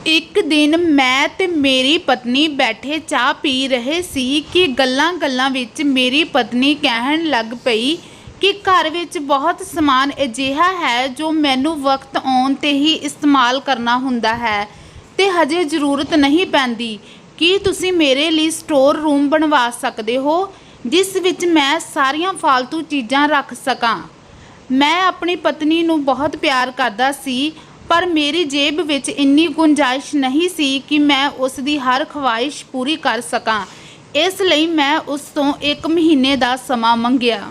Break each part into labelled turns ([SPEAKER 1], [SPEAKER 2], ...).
[SPEAKER 1] ਇੱਕ ਦਿਨ ਮੈਂ ਤੇ ਮੇਰੀ ਪਤਨੀ ਬੈਠੇ ਚਾਹ ਪੀ ਰਹੇ ਸੀ ਕਿ ਗੱਲਾਂ-ਗੱਲਾਂ ਵਿੱਚ ਮੇਰੀ ਪਤਨੀ ਕਹਿਣ ਲੱਗ ਪਈ ਕਿ ਘਰ ਵਿੱਚ ਬਹੁਤ ਸਮਾਨ ਅਜਿਹਾ ਹੈ ਜੋ ਮੈਨੂੰ ਵਕਤ ਆਉਣ 'ਤੇ ਹੀ ਇਸਤੇਮਾਲ ਕਰਨਾ ਹੁੰਦਾ ਹੈ ਤੇ ਹਜੇ ਜ਼ਰੂਰਤ ਨਹੀਂ ਪੈਂਦੀ। ਕੀ ਤੁਸੀਂ ਮੇਰੇ ਲਈ ਸਟੋਰ ਰੂਮ ਬਣਵਾ ਸਕਦੇ ਹੋ ਜਿਸ ਵਿੱਚ ਮੈਂ ਸਾਰੀਆਂ ਫਾਲਤੂ ਚੀਜ਼ਾਂ ਰੱਖ ਸਕਾਂ? ਮੈਂ ਆਪਣੀ ਪਤਨੀ ਨੂੰ ਬਹੁਤ ਪਿਆਰ ਕਰਦਾ ਸੀ, ਪਰ ਮੇਰੀ ਜੇਬ ਵਿੱਚ ਇੰਨੀ ਗੁੰਜਾਇਸ਼ ਨਹੀਂ ਸੀ ਕਿ ਮੈਂ ਉਸ ਦੀ ਹਰ ਖਵਾਇਸ਼ ਪੂਰੀ ਕਰ ਸਕਾਂ। ਇਸ ਲਈ ਮੈਂ ਉਸ ਤੋਂ 1 ਮਹੀਨੇ ਦਾ ਸਮਾਂ ਮੰਗਿਆ।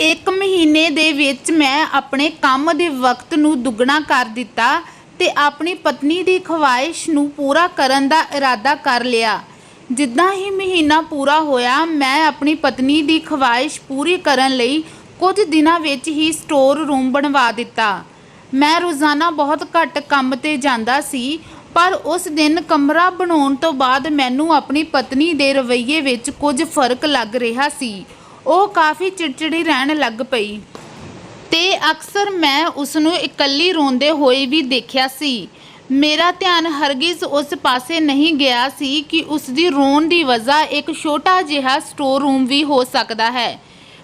[SPEAKER 1] 1 ਮਹੀਨੇ ਦੇ ਵਿੱਚ ਮੈਂ ਆਪਣੇ ਕੰਮ ਦੇ ਵਕਤ ਨੂੰ ਦੁੱਗਣਾ ਕਰ ਦਿੱਤਾ ਤੇ ਆਪਣੀ ਪਤਨੀ ਦੀ ਖਵਾਇਸ਼ ਨੂੰ ਪੂਰਾ ਕਰਨ ਦਾ ਇਰਾਦਾ ਕਰ ਲਿਆ। ਜਿੱਦਾਂ ਹੀ ਮਹੀਨਾ ਪੂਰਾ ਹੋਇਆ, ਮੈਂ ਆਪਣੀ ਪਤਨੀ ਦੀ ਖਵਾਇਸ਼ ਪੂਰੀ ਕਰਨ ਲਈ ਕੁਝ ਦਿਨਾਂ ਵਿੱਚ ਹੀ ਸਟੋਰ ਰੂਮ ਬਣਵਾ ਦਿੱਤਾ। ਮੈਂ ਰੋਜ਼ਾਨਾ ਬਹੁਤ ਘੱਟ ਕੰਮ 'ਤੇ ਜਾਂਦਾ ਸੀ, ਪਰ ਉਸ ਦਿਨ ਕਮਰਾ ਬਣਾਉਣ ਤੋਂ ਬਾਅਦ ਮੈਨੂੰ ਆਪਣੀ ਪਤਨੀ ਦੇ ਰਵੱਈਏ ਵਿੱਚ ਕੁਝ ਫਰਕ ਲੱਗ ਰਿਹਾ ਸੀ। ਉਹ ਕਾਫੀ ਚਿੜਚਿੜੀ ਰਹਿਣ ਲੱਗ ਪਈ ਤੇ ਅਕਸਰ ਮੈਂ ਉਸ ਨੂੰ ਇਕੱਲੀ ਰੋਂਦੇ ਹੋਏ ਵੀ ਦੇਖਿਆ ਸੀ। ਮੇਰਾ ਧਿਆਨ ਹਰਗਿਜ਼ ਉਸ ਪਾਸੇ ਨਹੀਂ ਗਿਆ ਸੀ ਕਿ ਉਸ ਦੀ ਰੋਣ ਦੀ ਵਜ੍ਹਾ ਇੱਕ ਛੋਟਾ ਜਿਹਾ ਸਟੋਰ ਰੂਮ ਵੀ ਹੋ ਸਕਦਾ ਹੈ।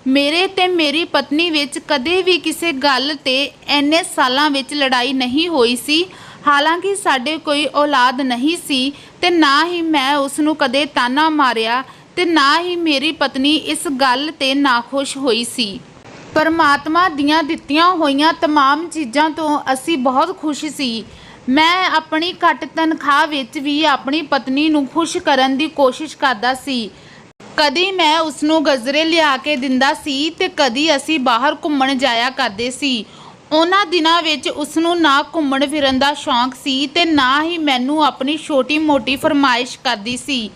[SPEAKER 1] ਮੇਰੇ ਤੇ ਮੇਰੀ ਪਤਨੀ ਵਿੱਚ ਕਦੇ ਵੀ ਕਿਸੇ ਗੱਲ 'ਤੇ ਇੰਨੇ ਸਾਲਾਂ ਵਿੱਚ ਲੜਾਈ ਨਹੀਂ ਹੋਈ ਸੀ। ਹਾਲਾਂਕਿ ਸਾਡੇ ਕੋਈ ਔਲਾਦ ਨਹੀਂ ਸੀ ਤੇ ਨਾ ਹੀ ਮੈਂ ਉਸ ਨੂੰ ਕਦੇ ਤਾਨਾ ਮਾਰਿਆ ਤੇ ਨਾ ਹੀ ਮੇਰੀ ਪਤਨੀ ਇਸ ਗੱਲ 'ਤੇ ਨਾਖੁਸ਼ ਹੋਈ ਸੀ। ਪਰਮਾਤਮਾ ਦੀਆਂ ਦਿੱਤੀਆਂ ਹੋਈਆਂ ਤਮਾਮ ਚੀਜ਼ਾਂ ਤੋਂ ਅਸੀਂ ਬਹੁਤ ਖੁਸ਼ ਸੀ। ਮੈਂ ਆਪਣੀ ਘੱਟ ਤਨਖਾਹ ਵਿੱਚ ਵੀ ਆਪਣੀ ਪਤਨੀ ਨੂੰ ਖੁਸ਼ ਕਰਨ ਦੀ ਕੋਸ਼ਿਸ਼ ਕਰਦਾ ਸੀ। ਕਦੀ ਮੈਂ ਉਸ ਨੂੰ ਗਜਰੇ ਲਿਆ ਕੇ ਦਿੰਦਾ ਸੀ ਤੇ ਕਦੀ ਅਸੀਂ ਬਾਹਰ ਘੁੰਮਣ ਜਾਇਆ ਕਰਦੇ ਸੀ। ਉਹਨਾਂ ਦਿਨਾਂ ਵਿੱਚ ਉਸ ਨੂੰ ਨਾ ਘੁੰਮਣ ਫਿਰਨ ਦਾ ਸ਼ੌਂਕ ਸੀ ਤੇ ਨਾ ਹੀ ਮੈਨੂੰ ਆਪਣੀ ਛੋਟੀ-ਮੋਟੀ ਫਰਮਾਇਸ਼ ਕਰਦੀ ਸੀ।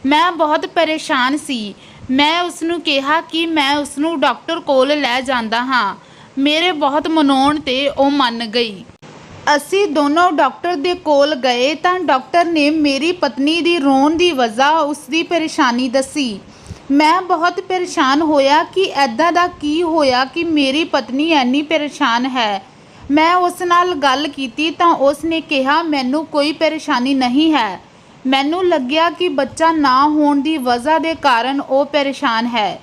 [SPEAKER 1] ਮੈਂ ਬਹੁਤ ਪਰੇਸ਼ਾਨ ਸੀ। ਮੈਂ ਉਸ ਨੂੰ ਕਿਹਾ ਕਿ ਮੈਂ ਉਸ ਨੂੰ ਡਾਕਟਰ ਕੋਲ ਲੈ ਜਾਂਦਾ ਹਾਂ। ਮੇਰੇ ਬਹੁਤ ਮਨਾਉਣ 'ਤੇ ਉਹ ਮੰਨ ਗਈ। ਅਸੀਂ ਦੋਨੋਂ ਡਾਕਟਰ ਦੇ ਕੋਲ ਗਏ ਤਾਂ ਡਾਕਟਰ ਨੇ ਮੇਰੀ ਪਤਨੀ ਦੀ ਰੋਣ ਦੀ ਵਜ੍ਹਾ ਉਸ ਦੀ ਪਰੇਸ਼ਾਨੀ ਦੱਸੀ। ਮੈਂ ਬਹੁਤ ਪਰੇਸ਼ਾਨ ਹੋਇਆ ਕਿ ਐਦਾਂ ਦਾ ਕੀ ਹੋਇਆ ਕਿ ਮੇਰੀ ਪਤਨੀ ਐਨੀ ਪਰੇਸ਼ਾਨ ਹੈ। ਮੈਂ ਉਸ ਨਾਲ ਗੱਲ ਕੀਤੀ ਤਾਂ ਉਸ ਨੇ ਕਿਹਾ ਮੈਨੂੰ ਕੋਈ ਪਰੇਸ਼ਾਨੀ ਨਹੀਂ ਹੈ। ਮੈਨੂੰ ਲੱਗਿਆ ਕਿ ਬੱਚਾ ਨਾ ਹੋਣ ਦੀ ਵਜ੍ਹਾ ਦੇ ਕਾਰਨ ਉਹ ਪਰੇਸ਼ਾਨ ਹੈ।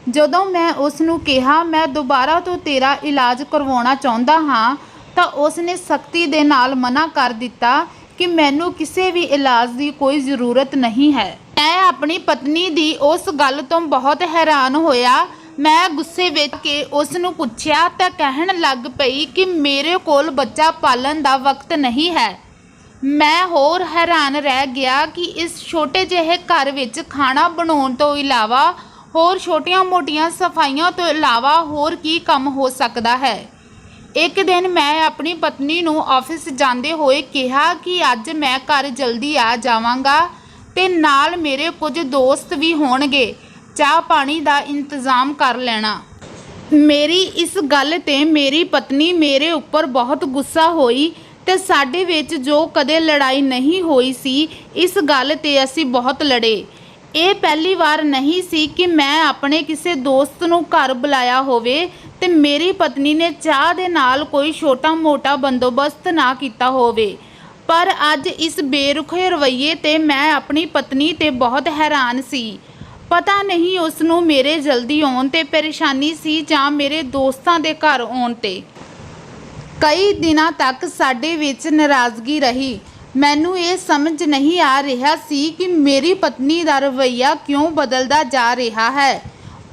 [SPEAKER 1] ਜਦੋਂ ਮੈਂ ਉਸ ਨੂੰ ਕਿਹਾ ਮੈਂ ਦੁਬਾਰਾ ਤੋਂ ਤੇਰਾ ਇਲਾਜ ਕਰਵਾਉਣਾ ਚਾਹੁੰਦਾ ਹਾਂ ਤਾਂ ਉਸ ਨੇ ਸਖਤੀ ਦੇ ਨਾਲ ਮਨਾ ਕਰ ਦਿੱਤਾ ਕਿ ਮੈਨੂੰ ਕਿਸੇ ਵੀ ਇਲਾਜ ਦੀ ਕੋਈ ਜ਼ਰੂਰਤ ਨਹੀਂ ਹੈ। ਮੈਂ ਆਪਣੀ ਪਤਨੀ ਦੀ ਉਸ ਗੱਲ ਤੋਂ ਬਹੁਤ ਹੈਰਾਨ ਹੋਇਆ। ਮੈਂ ਗੁੱਸੇ ਵਿੱਚ ਕੇ ਉਸ ਨੂੰ ਪੁੱਛਿਆ ਤਾਂ ਕਹਿਣ ਲੱਗ ਪਈ ਕਿ ਮੇਰੇ ਕੋਲ ਬੱਚਾ ਪਾਲਣ ਦਾ ਵਕਤ ਨਹੀਂ ਹੈ। ਮੈਂ ਹੋਰ ਹੈਰਾਨ ਰਹਿ ਗਿਆ ਕਿ ਇਸ ਛੋਟੇ ਜਿਹੇ ਘਰ ਵਿੱਚ ਖਾਣਾ ਬਣਾਉਣ ਤੋਂ ਇਲਾਵਾ ਹੋਰ ਛੋਟੀਆਂ-ਮੋਟੀਆਂ ਸਫਾਈਆਂ ਤੋਂ ਇਲਾਵਾ ਹੋਰ ਕੀ ਕੰਮ ਹੋ ਸਕਦਾ ਹੈ। ਇੱਕ ਦਿਨ ਮੈਂ ਆਪਣੀ ਪਤਨੀ ਨੂੰ ਆਫਿਸ ਜਾਂਦੇ ਹੋਏ ਕਿਹਾ ਕਿ ਅੱਜ ਮੈਂ ਘਰ ਜਲਦੀ ਆ ਜਾਵਾਂਗਾ ਤੇ ਨਾਲ ਮੇਰੇ ਕੁਝ ਦੋਸਤ ਵੀ ਹੋਣਗੇ। ਚਾਹ ਪਾਣੀ ਦਾ ਇੰਤਜ਼ਾਮ ਕਰ ਲੈਣਾ। ਮੇਰੀ ਇਸ ਗੱਲ 'ਤੇ ਮੇਰੀ ਪਤਨੀ ਮੇਰੇ ਉੱਪਰ ਬਹੁਤ ਗੁੱਸਾ ਹੋਈ ਤੇ ਸਾਡੇ ਵਿੱਚ ਜੋ ਕਦੇ ਲੜਾਈ ਨਹੀਂ ਹੋਈ ਸੀ, ਇਸ ਗੱਲ 'ਤੇ ਅਸੀਂ ਬਹੁਤ ਲੜੇ। ਇਹ ਪਹਿਲੀ ਵਾਰ ਨਹੀਂ ਸੀ ਕਿ ਮੈਂ ਆਪਣੇ ਕਿਸੇ ਦੋਸਤ ਨੂੰ ਘਰ ਬੁਲਾਇਆ ਹੋਵੇ ਤੇ ਮੇਰੀ ਪਤਨੀ ਨੇ ਚਾਹ ਦੇ ਨਾਲ ਕੋਈ ਛੋਟਾ-ਮੋਟਾ ਬੰਦੋਬਸਤ ਨਾ ਕੀਤਾ ਹੋਵੇ। ਪਰ ਅੱਜ ਇਸ ਬੇਰੁਖੇ ਰਵੱਈਏ 'ਤੇ ਮੈਂ ਆਪਣੀ ਪਤਨੀ 'ਤੇ ਬਹੁਤ ਹੈਰਾਨ ਸੀ। ਪਤਾ ਨਹੀਂ ਉਸ ਨੂੰ ਮੇਰੇ ਜਲਦੀ ਆਉਣ 'ਤੇ ਪਰੇਸ਼ਾਨੀ ਸੀ ਜਾਂ ਮੇਰੇ ਦੋਸਤਾਂ ਦੇ ਘਰ ਆਉਣ 'ਤੇ। ਕਈ ਦਿਨਾਂ ਤੱਕ ਸਾਡੇ ਵਿੱਚ ਨਾਰਾਜ਼ਗੀ ਰਹੀ। ਮੈਨੂੰ ਇਹ ਸਮਝ ਨਹੀਂ ਆ ਰਿਹਾ ਸੀ ਕਿ ਮੇਰੀ ਪਤਨੀ ਦਾ ਰਵੱਈਆ ਕਿਉਂ ਬਦਲਦਾ ਜਾ ਰਿਹਾ ਹੈ।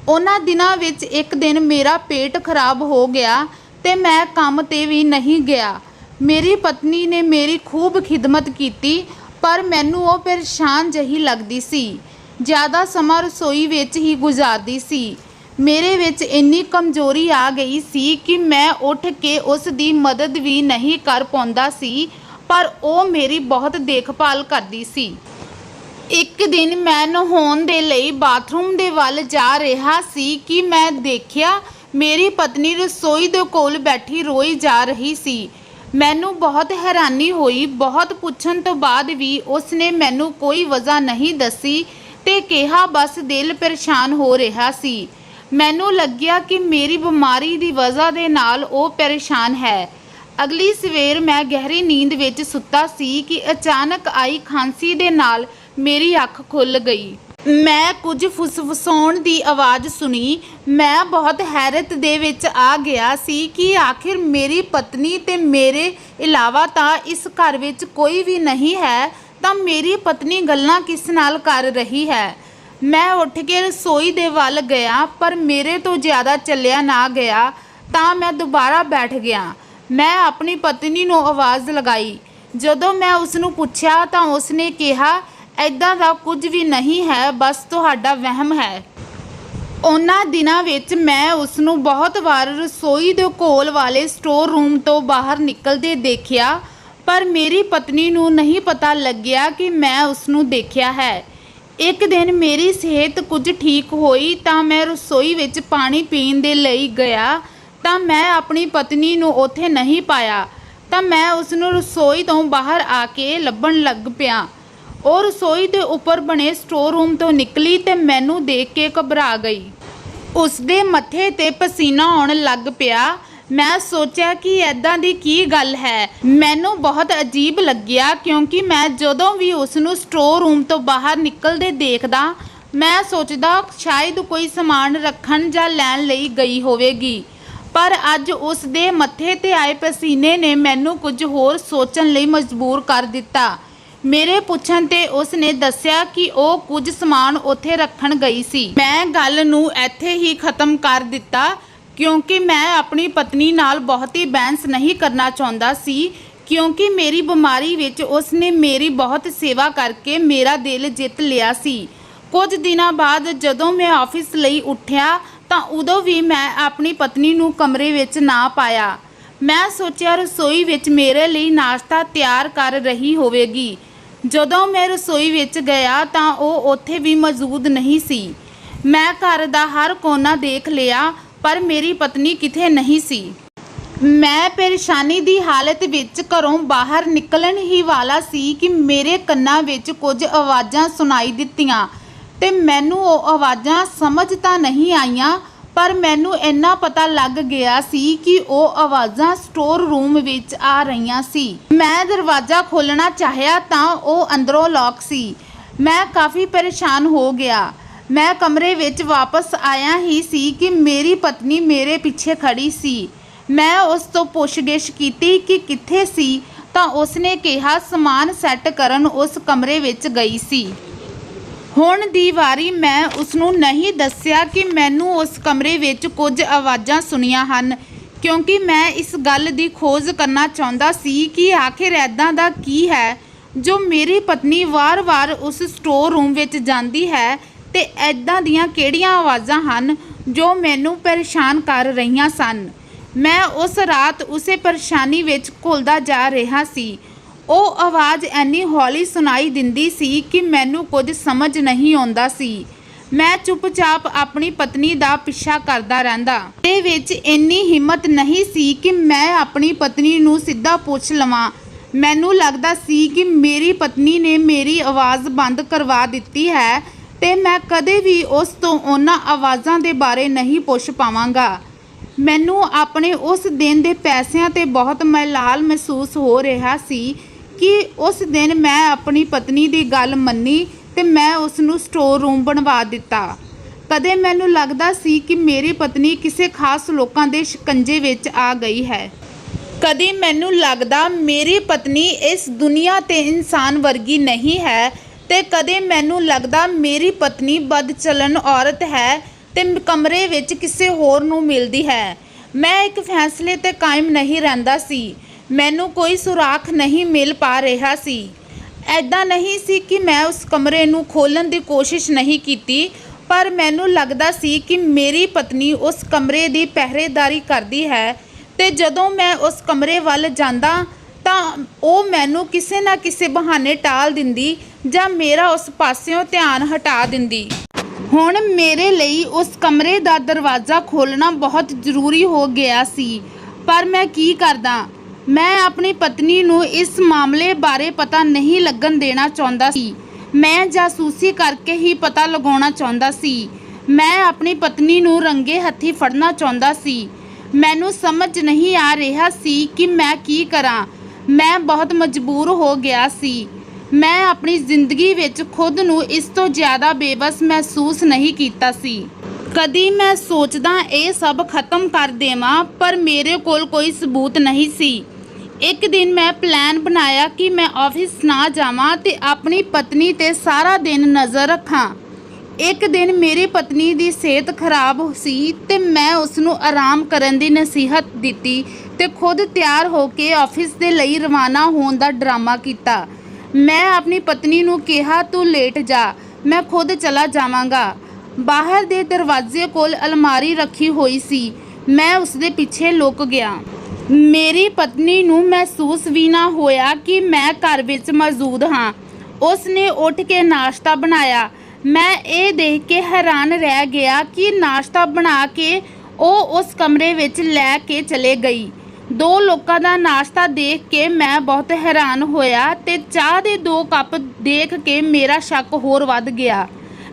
[SPEAKER 1] ਉਹਨਾਂ ਦਿਨਾਂ ਵਿੱਚ ਇੱਕ ਦਿਨ ਮੇਰਾ ਪੇਟ ਖਰਾਬ ਹੋ ਗਿਆ ਤੇ ਮੈਂ ਕੰਮ 'ਤੇ ਵੀ ਨਹੀਂ ਗਿਆ। ਮੇਰੀ ਪਤਨੀ ਨੇ ਮੇਰੀ ਖੂਬ ਖਿਦਮਤ ਕੀਤੀ, ਪਰ ਮੈਨੂੰ ਉਹ ਪਰੇਸ਼ਾਨ ਜਿਹੀ ਲੱਗਦੀ ਸੀ। ਜ਼ਿਆਦਾ ਸਮਾਂ ਰਸੋਈ ਵਿੱਚ ਹੀ ਗੁਜ਼ਾਰਦੀ ਸੀ। ਮੇਰੇ ਵਿੱਚ ਇੰਨੀ ਕਮਜ਼ੋਰੀ ਆ ਗਈ ਸੀ ਕਿ ਮੈਂ ਉੱਠ ਕੇ ਉਸ ਦੀ ਮਦਦ ਵੀ ਨਹੀਂ ਕਰ ਪਾਉਂਦਾ ਸੀ, ਪਰ ਉਹ ਮੇਰੀ ਬਹੁਤ ਦੇਖਭਾਲ ਕਰਦੀ ਸੀ। ਇੱਕ ਦਿਨ ਮੈਂ ਨਹਾਉਣ ਦੇ ਲਈ ਬਾਥਰੂਮ ਦੇ ਵੱਲ ਜਾ ਰਿਹਾ ਸੀ ਕਿ ਮੈਂ ਦੇਖਿਆ ਮੇਰੀ ਪਤਨੀ ਰਸੋਈ ਦੇ ਕੋਲ ਬੈਠੀ ਰੋਈ ਜਾ ਰਹੀ ਸੀ। ਮੈਨੂੰ ਬਹੁਤ ਹੈਰਾਨੀ ਹੋਈ। ਬਹੁਤ ਪੁੱਛਣ ਤੋਂ ਬਾਅਦ ਵੀ ਉਸ ਨੇ ਮੈਨੂੰ ਕੋਈ ਵਜ੍ਹਾ ਨਹੀਂ ਦੱਸੀ ਤੇ ਕਿਹਾ ਬਸ ਦਿਲ ਪਰੇਸ਼ਾਨ ਹੋ ਰਿਹਾ ਸੀ। ਮੈਨੂੰ ਲੱਗਿਆ ਕਿ ਮੇਰੀ ਬਿਮਾਰੀ ਦੀ ਵਜ੍ਹਾ ਦੇ ਨਾਲ ਉਹ ਪਰੇਸ਼ਾਨ ਹੈ। ਅਗਲੀ ਸਵੇਰ ਮੈਂ ਗਹਿਰੀ ਨੀਂਦ ਵਿੱਚ ਸੁੱਤਾ ਸੀ ਕਿ ਅਚਾਨਕ ਆਈ ਖਾਂਸੀ ਦੇ ਨਾਲ ਮੇਰੀ ਅੱਖ ਖੁੱਲ੍ਹ ਗਈ। ਮੈਂ ਕੁਝ ਫੁਸਫੁਸਾਉਣ ਦੀ ਆਵਾਜ਼ ਸੁਣੀ। ਮੈਂ ਬਹੁਤ ਹੈਰਤ ਦੇ ਵਿੱਚ ਆ ਗਿਆ ਸੀ ਕਿ ਆਖਿਰ ਮੇਰੀ ਪਤਨੀ ਤੇ ਮੇਰੇ ਇਲਾਵਾ ਤਾਂ ਇਸ ਘਰ ਵਿੱਚ ਕੋਈ ਵੀ ਨਹੀਂ ਹੈ, ਤਾਂ ਮੇਰੀ ਪਤਨੀ ਗੱਲਾਂ ਕਿਸ ਨਾਲ ਕਰ ਰਹੀ ਹੈ। ਮੈਂ ਉੱਠ ਕੇ ਰਸੋਈ ਦੇ ਵੱਲ ਗਿਆ, ਪਰ ਮੇਰੇ ਤੋਂ ਜ਼ਿਆਦਾ ਚੱਲਿਆ ਨਾ ਗਿਆ ਤਾਂ ਮੈਂ ਦੁਬਾਰਾ ਬੈਠ ਗਿਆ। ਮੈਂ ਆਪਣੀ ਪਤਨੀ ਨੂੰ ਆਵਾਜ਼ ਲਗਾਈ। ਜਦੋਂ ਮੈਂ ਉਸ ਨੂੰ ਪੁੱਛਿਆ ਤਾਂ ਉਸਨੇ ਕਿਹਾ, ਇੱਦਾਂ ਦਾ ਕੁਝ ਵੀ ਨਹੀਂ ਹੈ, ਬਸ ਤੁਹਾਡਾ ਵਹਿਮ ਹੈ। ਉਹਨਾਂ ਦਿਨਾਂ ਵਿੱਚ ਮੈਂ ਉਸ ਨੂੰ ਬਹੁਤ ਵਾਰ ਰਸੋਈ ਦੇ ਕੋਲ ਵਾਲੇ ਸਟੋਰ ਰੂਮ ਤੋਂ ਬਾਹਰ ਨਿਕਲਦੇ ਦੇਖਿਆ, ਪਰ ਮੇਰੀ ਪਤਨੀ ਨੂੰ ਨਹੀਂ ਪਤਾ ਲੱਗਿਆ ਕਿ ਮੈਂ ਉਸ ਨੂੰ ਦੇਖਿਆ ਹੈ। ਇੱਕ ਦਿਨ ਮੇਰੀ ਸਿਹਤ ਕੁਝ ਠੀਕ ਹੋਈ ਤਾਂ ਮੈਂ ਰਸੋਈ ਵਿੱਚ ਪਾਣੀ ਪੀਣ ਦੇ ਲਈ ਗਿਆ ਤਾਂ ਮੈਂ ਆਪਣੀ ਪਤਨੀ ਨੂੰ ਉੱਥੇ ਨਹੀਂ ਪਾਇਆ, ਤਾਂ ਮੈਂ ਉਸ ਨੂੰ ਰਸੋਈ ਤੋਂ ਬਾਹਰ ਆ ਕੇ ਲੱਭਣ ਲੱਗ ਪਿਆ। ਉਹ ਰਸੋਈ ਦੇ ਉੱਪਰ ਬਣੇ ਸਟੋਰ ਰੂਮ ਤੋਂ ਨਿਕਲੀ ਤੇ ਮੈਨੂੰ ਦੇਖ ਕੇ ਘਬਰਾ ਗਈ। ਉਸਦੇ ਮੱਥੇ ਤੇ ਪਸੀਨਾ ਆਉਣ ਲੱਗ ਪਿਆ। ਮੈਂ ਸੋਚਿਆ ਕਿ ਐਦਾਂ ਦੀ ਕੀ ਗੱਲ ਹੈ। ਮੈਨੂੰ ਬਹੁਤ ਅਜੀਬ ਲੱਗਿਆ ਕਿਉਂਕਿ ਮੈਂ ਜਦੋਂ ਵੀ ਉਸ ਨੂੰ ਸਟੋਰ ਰੂਮ ਤੋਂ ਬਾਹਰ ਨਿਕਲਦੇ ਦੇਖਦਾ, ਮੈਂ ਸੋਚਦਾ ਸ਼ਾਇਦ ਕੋਈ ਸਮਾਨ ਰੱਖਣ ਜਾਂ ਲੈਣ ਲਈ ਗਈ ਹੋਵੇਗੀ। ਪਰ ਅੱਜ ਉਸ ਦੇ ਮੱਥੇ ਤੇ ਆਏ ਪਸੀਨੇ ਨੇ ਮੈਨੂੰ ਕੁਝ ਹੋਰ ਸੋਚਣ ਲਈ ਮਜਬੂਰ ਕਰ ਦਿੱਤਾ। ਮੇਰੇ ਪੁੱਛਣ ਤੇ ਉਸ ਨੇ ਦੱਸਿਆ ਕਿ ਉਹ ਕੁਝ ਸਮਾਨ ਉੱਥੇ ਰੱਖਣ ਗਈ ਸੀ। ਮੈਂ ਗੱਲ ਨੂੰ ਇੱਥੇ ਹੀ ਖਤਮ ਕਰ ਦਿੱਤਾ ਕਿਉਂਕਿ ਮੈਂ ਆਪਣੀ ਪਤਨੀ ਨਾਲ ਬਹੁਤੀ ਬਹਿਸ ਨਹੀਂ ਕਰਨਾ ਚਾਹੁੰਦਾ ਸੀ, ਕਿਉਂਕਿ ਮੇਰੀ ਬਿਮਾਰੀ ਵਿੱਚ ਉਸ ਨੇ ਮੇਰੀ ਬਹੁਤ ਸੇਵਾ ਕਰਕੇ ਮੇਰਾ ਦਿਲ ਜਿੱਤ ਲਿਆ ਸੀ। ਕੁਝ ਦਿਨਾਂ ਬਾਅਦ ਜਦੋਂ ਮੈਂ ਆਫਿਸ ਲਈ ਉੱਠਿਆ ਤਾਂ ਉਦੋਂ ਵੀ ਮੈਂ ਆਪਣੀ ਪਤਨੀ ਨੂੰ ਕਮਰੇ ਵਿੱਚ ਨਾ ਪਾਇਆ। ਮੈਂ ਸੋਚਿਆ ਰਸੋਈ ਵਿੱਚ ਮੇਰੇ ਲਈ ਨਾਸ਼ਤਾ ਤਿਆਰ ਕਰ ਰਹੀ ਹੋਵੇਗੀ। ਜਦੋਂ ਮੈਂ ਰਸੋਈ ਵਿੱਚ ਗਿਆ ਤਾਂ ਉਹ ਉੱਥੇ ਵੀ ਮੌਜੂਦ ਨਹੀਂ ਸੀ। ਮੈਂ ਘਰ ਦਾ ਹਰ ਕੋਨਾ ਦੇਖ ਲਿਆ, ਪਰ ਮੇਰੀ ਪਤਨੀ ਕਿਤੇ ਨਹੀਂ ਸੀ। ਮੈਂ ਪਰੇਸ਼ਾਨੀ ਦੀ ਹਾਲਤ ਵਿੱਚ ਘਰੋਂ ਬਾਹਰ ਨਿਕਲਣ ਹੀ ਵਾਲਾ ਸੀ ਕਿ ਮੇਰੇ ਕੰਨਾਂ ਵਿੱਚ ਕੁਝ ਆਵਾਜ਼ਾਂ ਸੁਣਾਈ ਦਿੱਤੀਆਂ ਤੇ ਮੈਨੂੰ ਉਹ ਆਵਾਜ਼ਾਂ ਸਮਝ ਤਾਂ ਨਹੀਂ ਆਈਆਂ, ਪਰ ਮੈਨੂੰ ਇੰਨਾ ਪਤਾ ਲੱਗ ਗਿਆ ਸੀ ਕਿ ਉਹ ਆਵਾਜ਼ਾਂ ਸਟੋਰ ਰੂਮ ਵਿੱਚ ਆ ਰਹੀਆਂ ਸੀ। ਮੈਂ ਦਰਵਾਜ਼ਾ ਖੋਲ੍ਹਣਾ ਚਾਹਿਆ ਤਾਂ ਉਹ ਅੰਦਰੋਂ ਲੌਕ ਸੀ। ਮੈਂ ਕਾਫੀ ਪਰੇਸ਼ਾਨ ਹੋ ਗਿਆ। ਮੈਂ ਕਮਰੇ ਵਿੱਚ ਵਾਪਸ ਆਇਆ ਹੀ ਸੀ ਕਿ ਮੇਰੀ ਪਤਨੀ ਮੇਰੇ ਪਿੱਛੇ ਖੜੀ ਸੀ। ਮੈਂ ਉਸ ਤੋਂ ਪੁੱਛਗਿੱਛ ਕੀਤੀ ਕਿ ਕਿੱਥੇ ਸੀ ਤਾਂ ਉਸਨੇ ਕਿਹਾ ਸਮਾਨ ਸੈੱਟ ਕਰਨ ਉਸ ਕਮਰੇ ਵਿੱਚ ਗਈ ਸੀ। ਹੁਣ ਦੀ ਵਾਰੀ ਮੈਂ ਉਸ ਨੂੰ ਨਹੀਂ ਦੱਸਿਆ ਕਿ ਮੈਨੂੰ ਉਸ ਕਮਰੇ ਵਿੱਚ ਕੁਝ ਆਵਾਜ਼ਾਂ ਸੁਣੀਆਂ ਹਨ, ਕਿਉਂਕਿ ਮੈਂ ਇਸ ਗੱਲ ਦੀ ਖੋਜ ਕਰਨਾ ਚਾਹੁੰਦਾ ਸੀ ਕਿ ਆਖਿਰ ਇੱਦਾਂ ਦਾ ਕੀ ਹੈ ਜੋ ਮੇਰੀ ਪਤਨੀ ਵਾਰ-ਵਾਰ ਉਸ ਸਟੋਰ ਰੂਮ ਵਿੱਚ ਜਾਂਦੀ ਹੈ ਤੇ ਇੱਦਾਂ ਦੀਆਂ ਕਿਹੜੀਆਂ ਆਵਾਜ਼ਾਂ ਹਨ ਜੋ ਮੈਨੂੰ ਪਰੇਸ਼ਾਨ ਕਰ ਰਹੀਆਂ ਸਨ। ਮੈਂ ਉਸ ਰਾਤ ਉਸੇ ਪਰੇਸ਼ਾਨੀ ਵਿੱਚ ਘੁਲਦਾ ਜਾ ਰਿਹਾ ਸੀ। ਉਹ ਆਵਾਜ਼ ਇੰਨੀ ਹੌਲੀ ਸੁਣਾਈ ਦਿੰਦੀ ਸੀ ਕਿ ਮੈਨੂੰ ਕੁਝ ਸਮਝ ਨਹੀਂ ਆਉਂਦਾ ਸੀ। ਮੈਂ ਚੁੱਪਚਾਪ ਆਪਣੀ ਪਤਨੀ ਦਾ ਪਿੱਛਾ ਕਰਦਾ ਰਹਿੰਦਾ। ਤੇ ਵਿੱਚ ਇੰਨੀ ਹਿੰਮਤ ਨਹੀਂ ਸੀ ਕਿ ਮੈਂ ਆਪਣੀ ਪਤਨੀ ਨੂੰ ਸਿੱਧਾ ਪੁੱਛ ਲਵਾਂ। ਮੈਨੂੰ ਲੱਗਦਾ ਸੀ ਕਿ ਮੇਰੀ ਪਤਨੀ ਨੇ ਮੇਰੀ ਆਵਾਜ਼ ਬੰਦ ਕਰਵਾ ਦਿੱਤੀ ਹੈ ਤੇ ਮੈਂ ਕਦੇ ਵੀ ਉਸ ਤੋਂ ਉਹਨਾਂ ਆਵਾਜ਼ਾਂ ਦੇ ਬਾਰੇ ਨਹੀਂ ਪੁੱਛ ਪਾਵਾਂਗਾ। ਮੈਨੂੰ ਆਪਣੇ ਉਸ ਦਿਨ ਦੇ ਪੈਸਿਆਂ ਤੇ ਬਹੁਤ ਮਲਾਲ ਮਹਿਸੂਸ ਹੋ ਰਿਹਾ ਸੀ ਕਿ ਉਸ ਦਿਨ ਮੈਂ ਆਪਣੀ ਪਤਨੀ ਦੀ ਗੱਲ ਮੰਨੀ ਤੇ ਮੈਂ ਉਸ ਨੂੰ ਸਟੋਰ ਰੂਮ ਬਣਵਾ ਦਿੱਤਾ। ਕਦੇ ਮੈਨੂੰ ਲੱਗਦਾ ਸੀ ਕਿ ਮੇਰੀ ਪਤਨੀ ਕਿਸੇ ਖਾਸ ਲੋਕਾਂ ਦੇ ਸ਼ਿਕੰਜੇ ਵਿੱਚ ਆ ਗਈ ਹੈ। ਕਦੇ ਮੈਨੂੰ ਲੱਗਦਾ ਮੇਰੀ ਪਤਨੀ ਇਸ ਦੁਨੀਆ ਤੇ ਇਨਸਾਨ ਵਰਗੀ ਨਹੀਂ ਹੈ ਤੇ ਕਦੇ ਮੈਨੂੰ ਲੱਗਦਾ ਮੇਰੀ ਪਤਨੀ ਬਦਚਲਨ ਔਰਤ ਹੈ ਤੇ ਕਮਰੇ ਵਿੱਚ ਕਿਸੇ ਹੋਰ ਨੂੰ ਮਿਲਦੀ ਹੈ। ਮੈਂ ਇੱਕ ਫੈਸਲੇ ਤੇ ਕਾਇਮ ਨਹੀਂ ਰਹਿੰਦਾ ਸੀ। ਮੈਨੂੰ ਕੋਈ ਸੁਰਾਖ ਨਹੀਂ ਮਿਲ ਪਾ ਰਿਹਾ ਸੀ। ਐਦਾਂ ਨਹੀਂ ਸੀ ਕਿ ਮੈਂ ਉਸ ਕਮਰੇ ਨੂੰ ਖੋਲ੍ਹਣ ਦੀ ਕੋਸ਼ਿਸ਼ ਨਹੀਂ ਕੀਤੀ, ਪਰ ਮੈਨੂੰ ਲੱਗਦਾ ਸੀ ਕਿ ਮੇਰੀ ਪਤਨੀ ਉਸ ਕਮਰੇ ਦੀ ਪਹਿਰੇਦਾਰੀ ਕਰਦੀ ਹੈ ਤੇ ਜਦੋਂ ਮੈਂ ਉਸ ਕਮਰੇ ਵੱਲ ਜਾਂਦਾ ਤਾਂ ਉਹ ਮੈਨੂੰ ਕਿਸੇ ਨਾ ਕਿਸੇ ਬਹਾਨੇ ਟਾਲ ਦਿੰਦੀ ਜਾਂ ਮੇਰਾ ਉਸ ਪਾਸਿਓਂ ਧਿਆਨ ਹਟਾ ਦਿੰਦੀ। ਹੁਣ ਮੇਰੇ ਲਈ ਉਸ ਕਮਰੇ ਦਾ ਦਰਵਾਜ਼ਾ ਖੋਲ੍ਹਣਾ ਬਹੁਤ ਜ਼ਰੂਰੀ ਹੋ ਗਿਆ ਸੀ, ਪਰ ਮੈਂ ਕੀ ਕਰਦਾ। ਮੈਂ ਆਪਣੀ ਪਤਨੀ ਨੂੰ ਇਸ ਮਾਮਲੇ ਬਾਰੇ ਪਤਾ ਨਹੀਂ ਲੱਗਣ ਦੇਣਾ ਚਾਹੁੰਦਾ ਸੀ। ਮੈਂ ਜਾਸੂਸੀ ਕਰਕੇ ਹੀ ਪਤਾ ਲਗਾਉਣਾ ਚਾਹੁੰਦਾ ਸੀ। ਮੈਂ ਆਪਣੀ ਪਤਨੀ ਨੂੰ ਰੰਗੇ ਹੱਥੀਂ ਫੜਨਾ ਚਾਹੁੰਦਾ ਸੀ। ਮੈਨੂੰ ਸਮਝ ਨਹੀਂ ਆ ਰਿਹਾ ਸੀ ਕਿ ਮੈਂ ਕੀ ਕਰਾਂ। ਮੈਂ ਬਹੁਤ ਮਜਬੂਰ ਹੋ ਗਿਆ ਸੀ। ਮੈਂ ਆਪਣੀ ਜ਼ਿੰਦਗੀ ਵਿੱਚ ਖੁਦ ਨੂੰ ਇਸ ਤੋਂ ਜ਼ਿਆਦਾ ਬੇਬਸ ਮਹਿਸੂਸ ਨਹੀਂ ਕੀਤਾ ਸੀ। ਕਦੀ ਮੈਂ ਸੋਚਦਾ ਇਹ ਸਭ ਖਤਮ ਕਰ ਦੇਵਾਂ, ਪਰ ਮੇਰੇ ਕੋਲ ਕੋਈ ਸਬੂਤ ਨਹੀਂ ਸੀ। ਇੱਕ ਦਿਨ ਮੈਂ ਪਲਾਨ ਬਣਾਇਆ ਕਿ ਮੈਂ ਆਫਿਸ ਨਾ ਜਾਵਾਂ ਤੇ ਆਪਣੀ ਪਤਨੀ ਤੇ ਸਾਰਾ ਦਿਨ ਨਜ਼ਰ ਰੱਖਾਂ। ਇੱਕ ਦਿਨ ਮੇਰੀ ਪਤਨੀ ਦੀ ਸਿਹਤ ਖਰਾਬ ਸੀ ਤੇ ਮੈਂ ਉਸ ਨੂੰ ਆਰਾਮ ਕਰਨ ਦੀ ਨਸੀਹਤ ਦਿੱਤੀ ਤੇ ਖੁਦ ਤਿਆਰ ਹੋ ਕੇ ਆਫਿਸ ਦੇ ਲਈ ਰਵਾਨਾ ਹੋਣ ਦਾ ਡਰਾਮਾ ਕੀਤਾ। ਮੈਂ ਆਪਣੀ ਪਤਨੀ ਨੂੰ ਕਿਹਾ, ਤੂੰ ਲੇਟ ਜਾ, ਮੈਂ ਖੁਦ ਚਲਾ ਜਾਵਾਂਗਾ। ਬਾਹਰ ਦੇ ਦਰਵਾਜ਼ੇ ਕੋਲ ਅਲਮਾਰੀ ਰੱਖੀ ਹੋਈ ਸੀ। ਮੈਂ ਉਸ ਦੇ ਪਿੱਛੇ ਲੁਕ ਗਿਆ। ਮੇਰੀ ਪਤਨੀ ਨੂੰ ਮਹਿਸੂਸ ਵੀ ਨਾ ਹੋਇਆ ਕਿ ਮੈਂ ਘਰ ਵਿੱਚ ਮੌਜੂਦ ਹਾਂ। ਉਸ ਨੇ ਉੱਠ ਕੇ ਨਾਸ਼ਤਾ ਬਣਾਇਆ। ਮੈਂ ਇਹ ਦੇਖ ਕੇ ਹੈਰਾਨ ਰਹਿ ਗਿਆ ਕਿ ਨਾਸ਼ਤਾ ਬਣਾ ਕੇ ਉਹ ਉਸ ਕਮਰੇ ਵਿੱਚ ਲੈ ਕੇ ਚਲੇ ਗਈ। 2 ਲੋਕਾਂ ਦਾ ਨਾਸ਼ਤਾ ਦੇਖ ਕੇ ਮੈਂ ਬਹੁਤ ਹੈਰਾਨ ਹੋਇਆ ਤੇ ਚਾਹ ਦੇ 2 ਕੱਪ ਦੇਖ ਕੇ ਮੇਰਾ ਸ਼ੱਕ ਹੋਰ ਵੱਧ ਗਿਆ।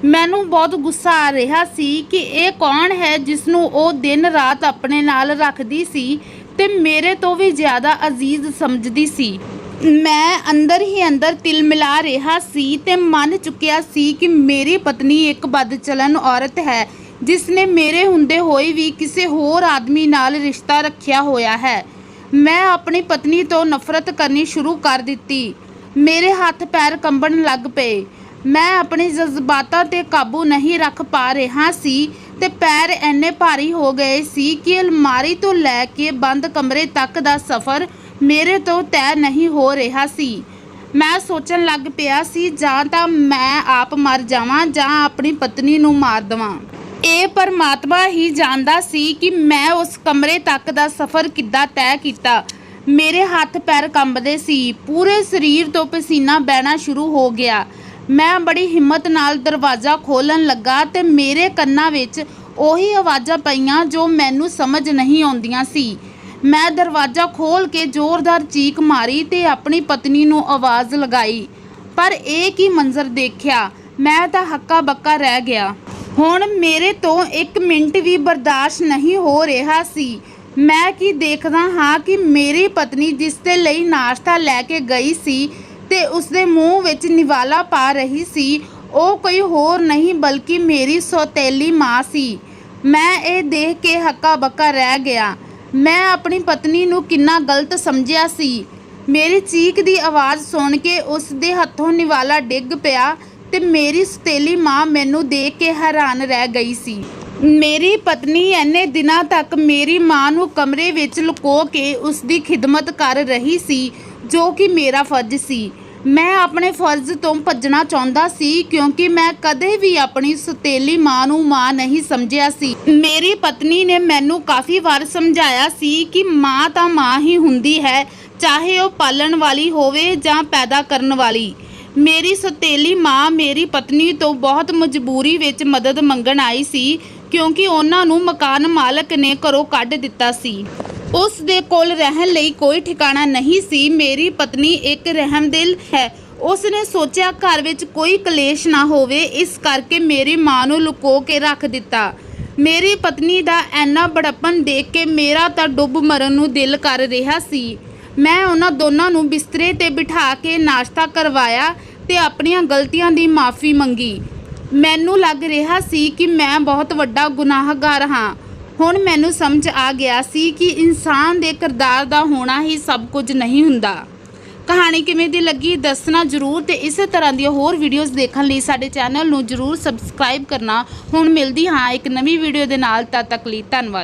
[SPEAKER 1] ਮੈਨੂੰ ਬਹੁਤ ਗੁੱਸਾ ਆ ਰਿਹਾ ਸੀ ਕਿ ਇਹ ਕੌਣ ਹੈ ਜਿਸ ਨੂੰ ਉਹ ਦਿਨ ਰਾਤ ਆਪਣੇ ਨਾਲ ਰੱਖਦੀ ਸੀ ਤੇ ਮੇਰੇ ਤੋਂ ਵੀ ਜ਼ਿਆਦਾ ਅਜ਼ੀਜ਼ ਸਮਝਦੀ ਸੀ। ਮੈਂ ਅੰਦਰ ਹੀ ਅੰਦਰ ਤਿਲ ਮਿਲਾ ਰਿਹਾ ਸੀ ਤੇ ਮੰਨ ਚੁੱਕਿਆ ਸੀ ਕਿ ਮੇਰੀ ਪਤਨੀ ਇੱਕ ਬਦਚਲਨ ਔਰਤ ਹੈ ਜਿਸ ਨੇ ਮੇਰੇ ਹੁੰਦੇ ਹੋਏ ਵੀ ਕਿਸੇ ਹੋਰ ਆਦਮੀ ਨਾਲ ਰਿਸ਼ਤਾ ਰੱਖਿਆ ਹੋਇਆ ਹੈ। ਮੈਂ ਆਪਣੀ ਪਤਨੀ ਤੋਂ ਨਫ਼ਰਤ ਕਰਨੀ ਸ਼ੁਰੂ ਕਰ ਦਿੱਤੀ। ਮੇਰੇ ਹੱਥ ਪੈਰ ਕੰਬਣ ਲੱਗ ਪਏ। ਮੈਂ ਆਪਣੇ ਜਜ਼ਬਾਤਾਂ ਤੇ ਕਾਬੂ ਨਹੀਂ ਰੱਖ ਪਾ ਰਿਹਾ ਸੀ ਤੇ ਪੈਰ ਇੰਨੇ ਭਾਰੀ ਹੋ ਗਏ ਸੀ ਕਿ ਅਲਮਾਰੀ ਤੋਂ ਲੈ ਕੇ ਬੰਦ ਕਮਰੇ ਤੱਕ ਦਾ ਸਫ਼ਰ ਮੇਰੇ ਤੋਂ ਤੈਅ ਨਹੀਂ ਹੋ ਰਿਹਾ ਸੀ। ਮੈਂ ਸੋਚਣ ਲੱਗ ਪਿਆ ਸੀ ਜਾਂ ਤਾਂ ਮੈਂ ਆਪ ਮਰ ਜਾਵਾਂ ਜਾਂ ਆਪਣੀ ਪਤਨੀ ਨੂੰ ਮਾਰ ਦੇਵਾਂ। ਇਹ ਪਰਮਾਤਮਾ ਹੀ ਜਾਣਦਾ ਸੀ ਕਿ ਮੈਂ ਉਸ ਕਮਰੇ ਤੱਕ ਦਾ ਸਫ਼ਰ ਕਿੱਦਾਂ ਤੈਅ ਕੀਤਾ। ਮੇਰੇ ਹੱਥ ਪੈਰ ਕੰਬਦੇ ਸੀ। ਪੂਰੇ ਸਰੀਰ ਤੋਂ ਪਸੀਨਾ ਬਹਿਣਾ ਸ਼ੁਰੂ ਹੋ ਗਿਆ। ਮੈਂ ਬੜੀ ਹਿੰਮਤ ਨਾਲ ਦਰਵਾਜ਼ਾ ਖੋਲ੍ਹਣ ਲੱਗਾ ਤੇ ਮੇਰੇ ਕੰਨਾਂ ਵਿੱਚ ਉਹੀ ਆਵਾਜ਼ਾਂ ਪਈਆਂ ਜੋ ਮੈਨੂੰ ਸਮਝ ਨਹੀਂ ਆਉਂਦੀਆਂ ਸੀ। ਮੈਂ ਦਰਵਾਜ਼ਾ ਖੋਲ੍ਹ ਕੇ ਜ਼ੋਰਦਾਰ ਚੀਕ ਮਾਰੀ ਤੇ ਆਪਣੀ ਪਤਨੀ ਨੂੰ ਆਵਾਜ਼ ਲਗਾਈ, ਪਰ ਇਹ ਕੀ ਮੰਜ਼ਰ ਦੇਖਿਆ। ਮੈਂ ਤਾਂ ਹੱਕਾ ਬੱਕਾ ਰਹਿ ਗਿਆ। ਹੁਣ ਮੇਰੇ ਤੋਂ 1 ਮਿੰਟ ਵੀ ਬਰਦਾਸ਼ਤ ਨਹੀਂ ਹੋ ਰਿਹਾ ਸੀ। ਮੈਂ ਕੀ ਦੇਖਦਾ ਹਾਂ ਕਿ ਮੇਰੀ ਪਤਨੀ ਜਿਸ ਦੇ ਲਈ ਨਾਸ਼ਤਾ ਲੈ ਕੇ ਗਈ ਸੀ ਤੇ ਉਸਦੇ ਮੂੰਹ ਵਿੱਚ ਨਿਵਾਲਾ ਪਾ ਰਹੀ ਸੀ, ਉਹ ਕੋਈ ਹੋਰ ਨਹੀਂ ਬਲਕਿ ਮੇਰੀ ਸੌਤੇਲੀ ਮਾਂ ਸੀ। ਮੈਂ ਇਹ ਦੇਖ ਕੇ ਹੱਕਾ ਬੱਕਾ ਰਹਿ ਗਿਆ। ਮੈਂ ਆਪਣੀ ਪਤਨੀ ਨੂੰ ਕਿੰਨਾ ਗਲਤ ਸਮਝਿਆ ਸੀ। ਮੇਰੀ ਚੀਕ ਦੀ ਆਵਾਜ਼ ਸੁਣ ਕੇ ਉਸ ਦੇ ਹੱਥੋਂ ਨਿਵਾਲਾ ਡਿੱਗ ਪਿਆ ਤੇ ਮੇਰੀ ਸੌਤੇਲੀ ਮਾਂ ਮੈਨੂੰ ਦੇਖ ਕੇ ਹੈਰਾਨ ਰਹਿ ਗਈ ਸੀ। ਮੇਰੀ ਪਤਨੀ ਇੰਨੇ ਦਿਨਾਂ ਤੱਕ ਮੇਰੀ ਮਾਂ ਨੂੰ ਕਮਰੇ ਵਿੱਚ ਲੁਕੋ ਕੇ ਉਸ ਦੀ ਖਿਦਮਤ ਕਰ ਰਹੀ ਸੀ, ਜੋ ਕਿ ਮੇਰਾ ਫਰਜ਼ ਸੀ। ਮੈਂ ਆਪਣੇ ਫਰਜ਼ ਤੋਂ ਭੱਜਣਾ ਚਾਹੁੰਦਾ ਸੀ ਕਿਉਂਕਿ ਮੈਂ ਕਦੇ ਵੀ ਆਪਣੀ ਸੌਤੇਲੀ ਮਾਂ ਨੂੰ ਮਾਂ ਨਹੀਂ ਸਮਝਿਆ ਸੀ। ਮੇਰੀ ਪਤਨੀ ਨੇ ਮੈਨੂੰ ਕਾਫੀ ਵਾਰ ਸਮਝਾਇਆ ਸੀ ਕਿ ਮਾਂ ਤਾਂ ਮਾਂ ਹੀ ਹੁੰਦੀ ਹੈ, ਚਾਹੇ ਉਹ ਪਾਲਣ ਵਾਲੀ ਹੋਵੇ ਜਾਂ ਪੈਦਾ ਕਰਨ ਵਾਲੀ। ਮੇਰੀ ਸੌਤੇਲੀ ਮਾਂ ਮੇਰੀ ਪਤਨੀ ਤੋਂ ਬਹੁਤ ਮਜਬੂਰੀ ਵਿੱਚ ਮਦਦ ਮੰਗਣ ਆਈ ਸੀ ਕਿਉਂਕਿ ਉਹਨਾਂ ਨੂੰ ਮਕਾਨ ਮਾਲਕ ਨੇ ਘਰੋਂ ਕੱਢ ਦਿੱਤਾ ਸੀ। ਉਸ ਦੇ ਕੋਲ ਰਹਿਣ ਲਈ ਕੋਈ ਠਿਕਾਣਾ ਨਹੀਂ ਸੀ। ਮੇਰੀ ਪਤਨੀ ਇੱਕ ਰਹਿਮਦਿਲ ਹੈ। ਉਸ ਨੇ ਸੋਚਿਆ ਘਰ ਵਿੱਚ ਕੋਈ ਕਲੇਸ਼ ਨਾ ਹੋਵੇ, ਇਸ ਕਰਕੇ ਮੇਰੀ ਮਾਂ ਨੂੰ ਲੁਕੋ ਕੇ ਰੱਖ ਦਿੱਤਾ। ਮੇਰੀ ਪਤਨੀ ਦਾ ਇੰਨਾ ਬੜਪਨ ਦੇਖ ਕੇ ਮੇਰਾ ਤਾਂ ਡੁੱਬ ਮਰਨ ਨੂੰ ਦਿਲ ਕਰ ਰਿਹਾ ਸੀ। ਮੈਂ ਉਹਨਾਂ ਦੋਨਾਂ ਨੂੰ ਬਿਸਤਰੇ ਤੇ ਬਿਠਾ ਕੇ ਨਾਸ਼ਤਾ ਕਰਵਾਇਆ ਤੇ ਆਪਣੀਆਂ ਗਲਤੀਆਂ ਦੀ ਮਾਫੀ ਮੰਗੀ। ਮੈਨੂੰ ਲੱਗ ਰਿਹਾ ਸੀ ਕਿ ਮੈਂ ਬਹੁਤ ਵੱਡਾ ਗੁਨਾਹਗਾਰ ਹਾਂ। ਹੁਣ ਮੈਨੂੰ ਸਮਝ ਆ ਗਿਆ ਸੀ ਕਿ ਇਨਸਾਨ ਦੇ ਕਿਰਦਾਰ ਦਾ ਹੋਣਾ ਹੀ ਸਭ ਕੁਝ ਨਹੀਂ ਹੁੰਦਾ। ਕਹਾਣੀ ਕਿਵੇਂ ਦੀ ਲੱਗੀ ਦੱਸਣਾ ਜ਼ਰੂਰ ਤੇ ਇਸੇ ਤਰ੍ਹਾਂ ਦੀਆਂ ਹੋਰ ਵੀਡੀਓਜ਼ ਦੇਖਣ ਲਈ ਸਾਡੇ ਚੈਨਲ ਨੂੰ ਜ਼ਰੂਰ ਸਬਸਕ੍ਰਾਈਬ ਕਰਨਾ। ਹੁਣ ਮਿਲਦੀ ਹਾਂ ਇੱਕ ਨਵੀਂ ਵੀਡੀਓ ਦੇ ਨਾਲ, ਤਦ ਤੱਕ ਲਈ ਧੰਨਵਾਦ।